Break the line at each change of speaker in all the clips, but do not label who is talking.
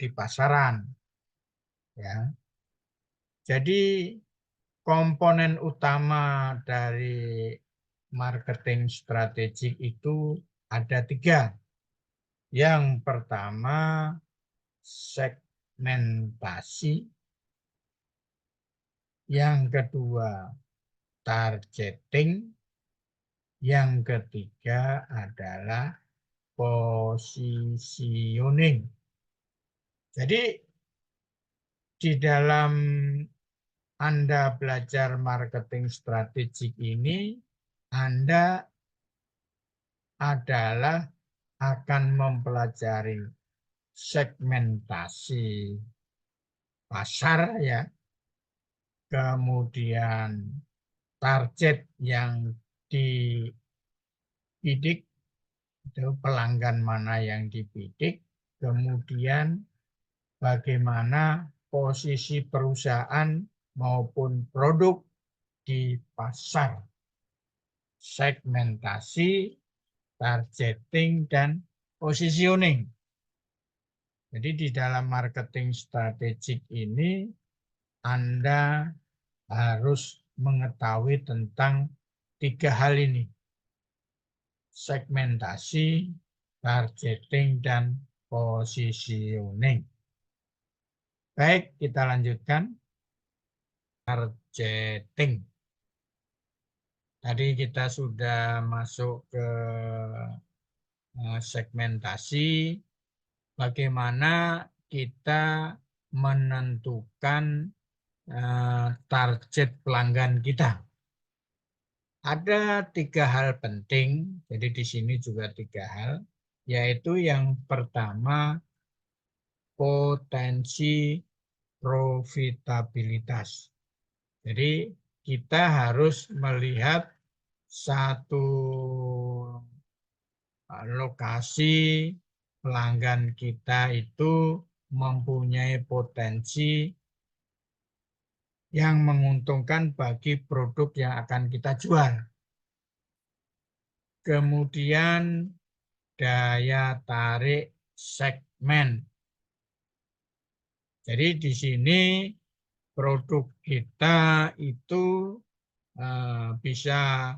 di pasaran. Ya. Jadi komponen utama dari marketing strategik itu ada 3. Yang pertama segmentasi, yang kedua targeting, yang ketiga adalah positioning. Jadi di dalam Anda belajar marketing strategik ini, Anda adalah akan mempelajari segmentasi pasar ya, kemudian target yang dibidik, itu pelanggan mana yang dibidik, kemudian bagaimana posisi perusahaan maupun produk di pasar. Segmentasi, targeting, dan positioning. Jadi di dalam marketing strategik ini Anda harus mengetahui tentang 3 hal ini. Segmentasi, targeting, dan positioning. Baik, kita lanjutkan. Targeting. Tadi kita sudah masuk ke segmentasi. Bagaimana kita menentukan target pelanggan kita. Ada 3 hal penting, jadi di sini juga 3 hal, yaitu yang pertama potensi profitabilitas. Jadi kita harus melihat satu lokasi pelanggan kita itu mempunyai potensi yang menguntungkan bagi produk yang akan kita jual. Kemudian daya tarik segmen. Jadi di sini produk kita itu bisa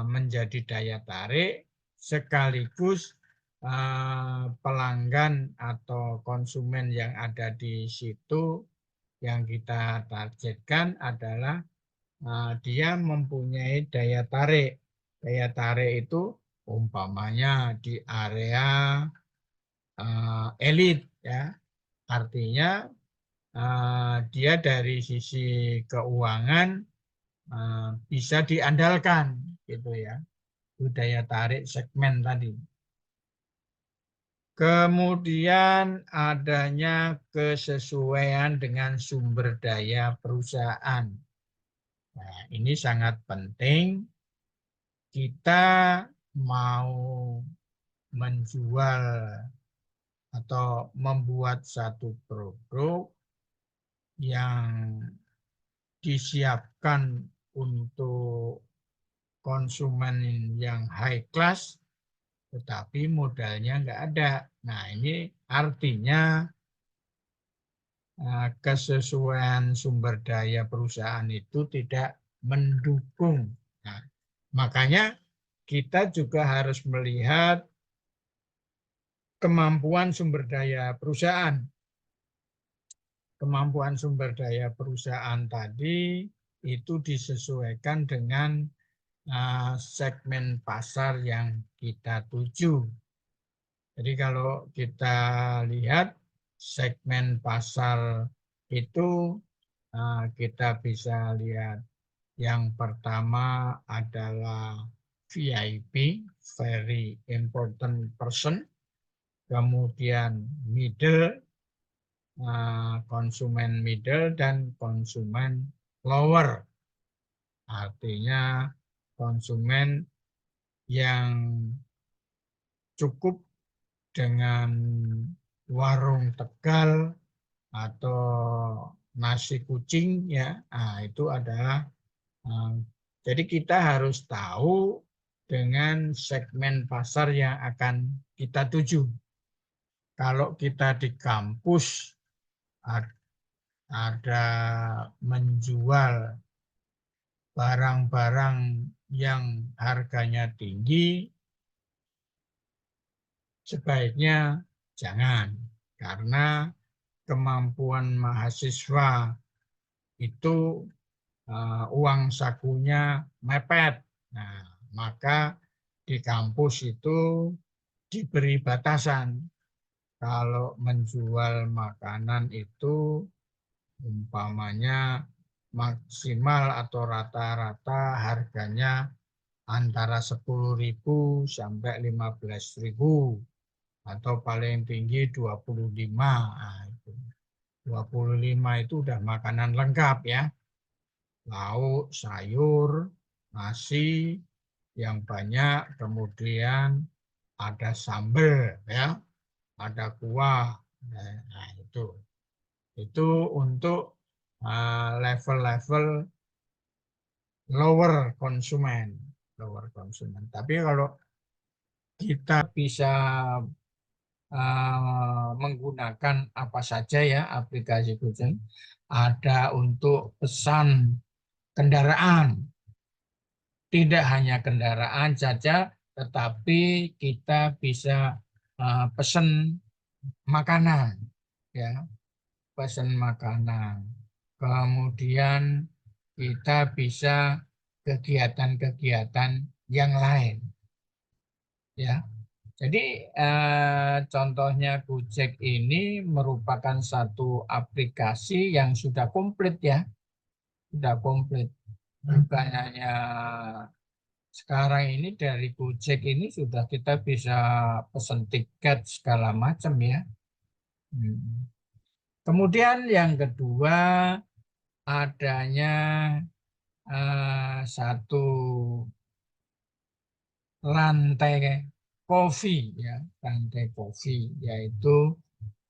menjadi daya tarik sekaligus pelanggan atau konsumen yang ada di situ yang kita targetkan adalah dia mempunyai daya tarik. Daya tarik itu umpamanya di area elit ya. Artinya dia dari sisi keuangan bisa diandalkan gitu ya. Itu daya tarik segmen tadi. Kemudian adanya kesesuaian dengan sumber daya perusahaan. Nah, ini sangat penting. Kita mau menjual atau membuat satu produk yang disiapkan untuk konsumen yang high class, tetapi modalnya nggak ada. Nah, ini artinya kesesuaian sumber daya perusahaan itu tidak mendukung. Nah, makanya kita juga harus melihat kemampuan sumber daya perusahaan. Kemampuan sumber daya perusahaan tadi itu disesuaikan dengan segmen pasar yang kita tuju. Jadi kalau kita lihat segmen pasar itu kita bisa lihat yang pertama adalah VIP, very important person, kemudian middle, konsumen middle, dan konsumen lower. Artinya konsumen yang cukup dengan warung Tegal atau nasi kucing ya, itu adalah jadi kita harus tahu dengan segmen pasar yang akan kita tuju. kalau kita di kampus ada menjual barang-barang yang harganya tinggi, sebaiknya jangan, karena kemampuan mahasiswa itu uang sakunya mepet. Nah, maka di kampus itu diberi batasan. Kalau menjual makanan itu umpamanya maksimal atau rata-rata harganya antara 10.000 sampai 15.000 atau paling tinggi 25. Nah, itu. 25 itu udah makanan lengkap ya. Lauk, sayur, nasi yang banyak, kemudian ada sambal ya, ada kuah. Nah, itu untuk level-level lower konsumen. Tapi kalau kita bisa menggunakan apa saja ya aplikasi Gojek, ada untuk pesan kendaraan, tidak hanya kendaraan saja, tetapi kita bisa pesan makanan, ya, pesan makanan. Kemudian kita bisa kegiatan-kegiatan yang lain, ya. Jadi contohnya Gojek ini merupakan satu aplikasi yang sudah komplit ya, sudah komplit. Bukan hanya sekarang ini dari Gojek ini sudah kita bisa pesan tiket segala macam ya. Kemudian yang kedua adanya satu rantai kopi ya, rantai kopi, yaitu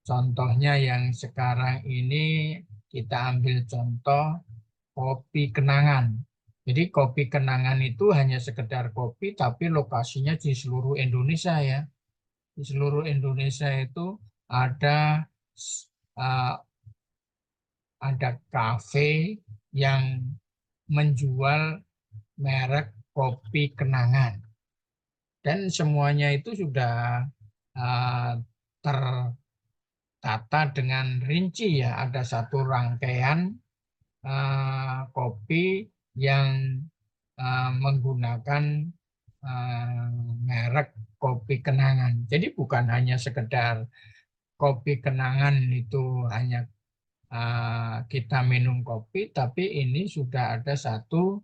contohnya yang sekarang ini kita ambil contoh kopi kenangan. Jadi kopi kenangan itu hanya sekedar kopi, tapi lokasinya di seluruh Indonesia ya. Di seluruh Indonesia itu ada ada kafe yang menjual merek kopi kenangan. Dan semuanya itu sudah tertata dengan rinci ya. Ada satu rangkaian kopi yang menggunakan merek kopi kenangan. Jadi bukan hanya sekedar kopi kenangan itu hanya kita minum kopi, tapi ini sudah ada satu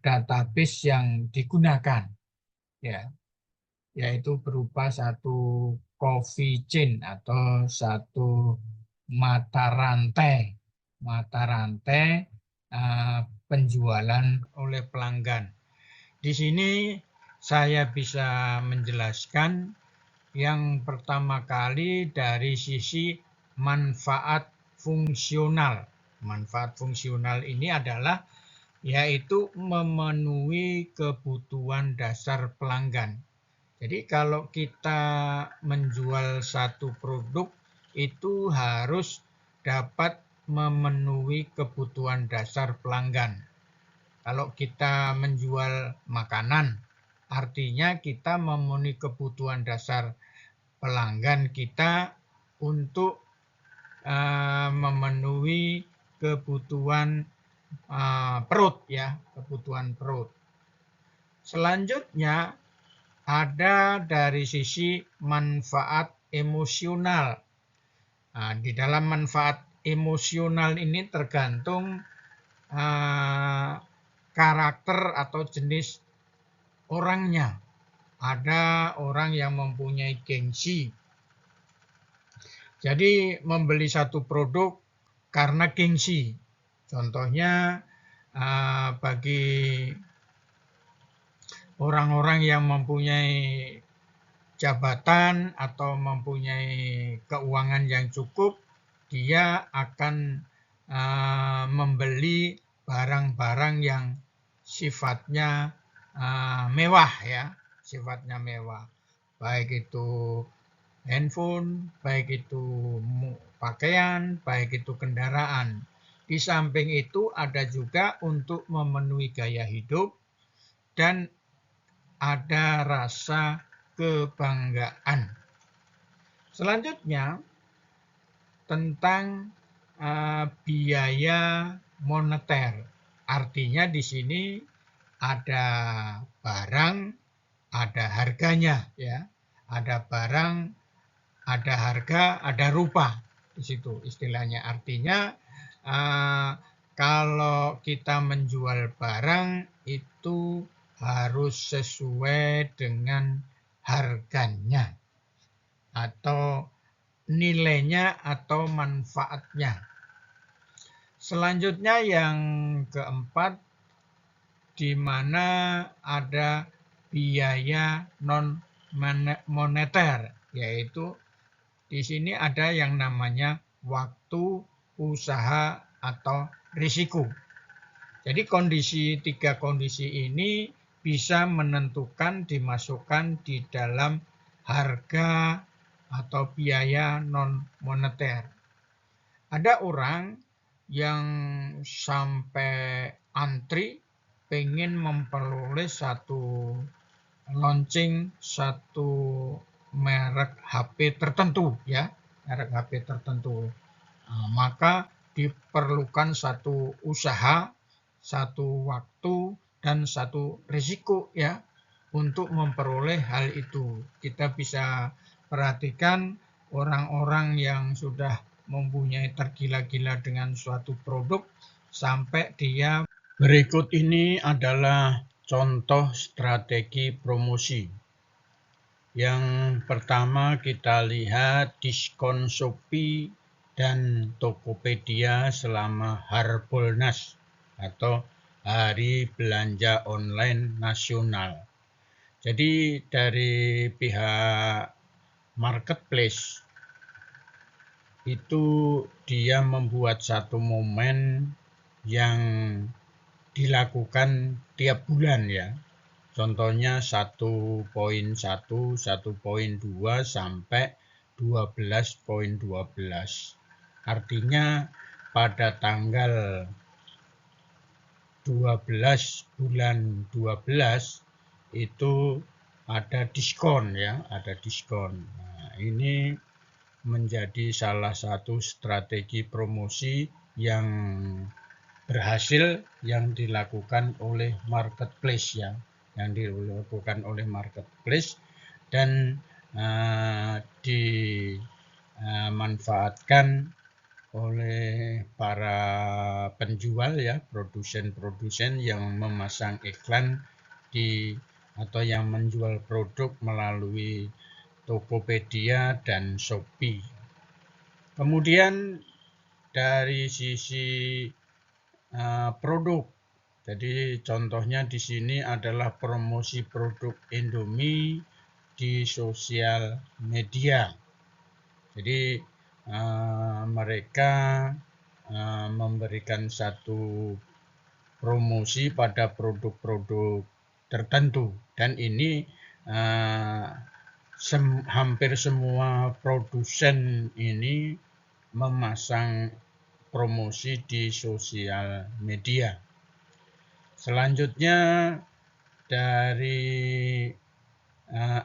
database yang digunakan, ya, yaitu berupa satu coffee chain atau satu mata rantai penjualan oleh pelanggan. Di sini saya bisa menjelaskan yang pertama kali dari sisi manfaat fungsional. Manfaat fungsional ini adalah yaitu memenuhi kebutuhan dasar pelanggan. Jadi kalau kita menjual satu produk itu harus dapat memenuhi kebutuhan dasar pelanggan. Kalau kita menjual makanan, artinya kita memenuhi kebutuhan dasar pelanggan kita untuk memenuhi kebutuhan perut ya, kebutuhan perut. Selanjutnya ada dari sisi manfaat emosional. Nah, di dalam manfaat emosional ini tergantung karakter atau jenis orangnya. Ada orang yang mempunyai gengsi. Jadi membeli satu produk karena gengsi. Contohnya bagi orang-orang yang mempunyai jabatan atau mempunyai keuangan yang cukup, dia akan membeli barang-barang yang sifatnya mewah ya, sifatnya mewah. Baik itu handphone, baik itu pakaian, baik itu kendaraan. Di samping itu ada juga untuk memenuhi gaya hidup dan ada rasa kebanggaan. Selanjutnya tentang biaya moneter. Artinya di sini ada barang, ada harganya, ya. Ada barang, ada harga, ada rupa di situ istilahnya. Artinya kalau kita menjual barang itu harus sesuai dengan harganya atau nilainya atau manfaatnya. Selanjutnya yang keempat, di mana ada biaya non moneter, yaitu di sini ada yang namanya waktu, usaha, atau risiko. Jadi tiga kondisi ini bisa menentukan dimasukkan di dalam harga atau biaya non moneter. Ada orang yang sampai antri pengen memperoleh launching satu merek HP tertentu, ya, merek HP tertentu. Maka diperlukan satu usaha, satu waktu, dan satu risiko, ya, untuk memperoleh hal itu. Kita bisa perhatikan orang-orang yang sudah mempunyai tergila-gila dengan suatu produk sampai dia. Berikut ini adalah contoh strategi promosi. Yang pertama kita lihat diskon Shopee dan Tokopedia selama Harbolnas atau Hari Belanja Online Nasional. Jadi dari pihak marketplace itu dia membuat satu momen yang dilakukan tiap bulan, ya. Contohnya 1.1, 1.2 sampai 12.12. Artinya pada tanggal 12 bulan 12 itu ada diskon, ya, ada diskon. Nah, ini menjadi salah satu strategi promosi yang berhasil yang dilakukan oleh marketplace, ya, yang dilakukan oleh marketplace dan dimanfaatkan oleh para penjual, ya, produsen-produsen yang memasang iklan atau yang menjual produk melalui Tokopedia dan Shopee. Kemudian dari sisi produk, jadi contohnya di sini adalah promosi produk Indomie di sosial media. Jadi mereka memberikan satu promosi pada produk-produk tertentu dan ini hampir semua produsen ini memasang promosi di sosial media. Selanjutnya dari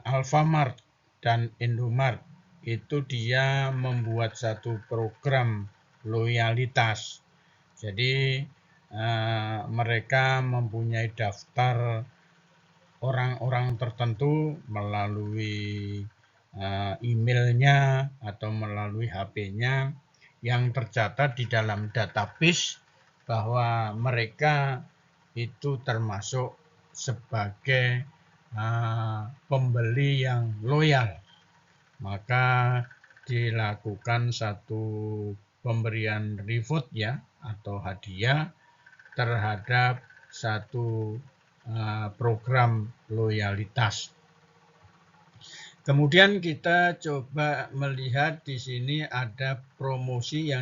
Alfamart dan Indomart itu dia membuat satu program loyalitas. Jadi mereka mempunyai daftar orang-orang tertentu melalui emailnya atau melalui HP-nya yang tercatat di dalam database bahwa mereka itu termasuk sebagai pembeli yang loyal. Maka dilakukan satu pemberian reward, ya, atau hadiah terhadap satu program loyalitas. Kemudian kita coba melihat di sini ada promosi yang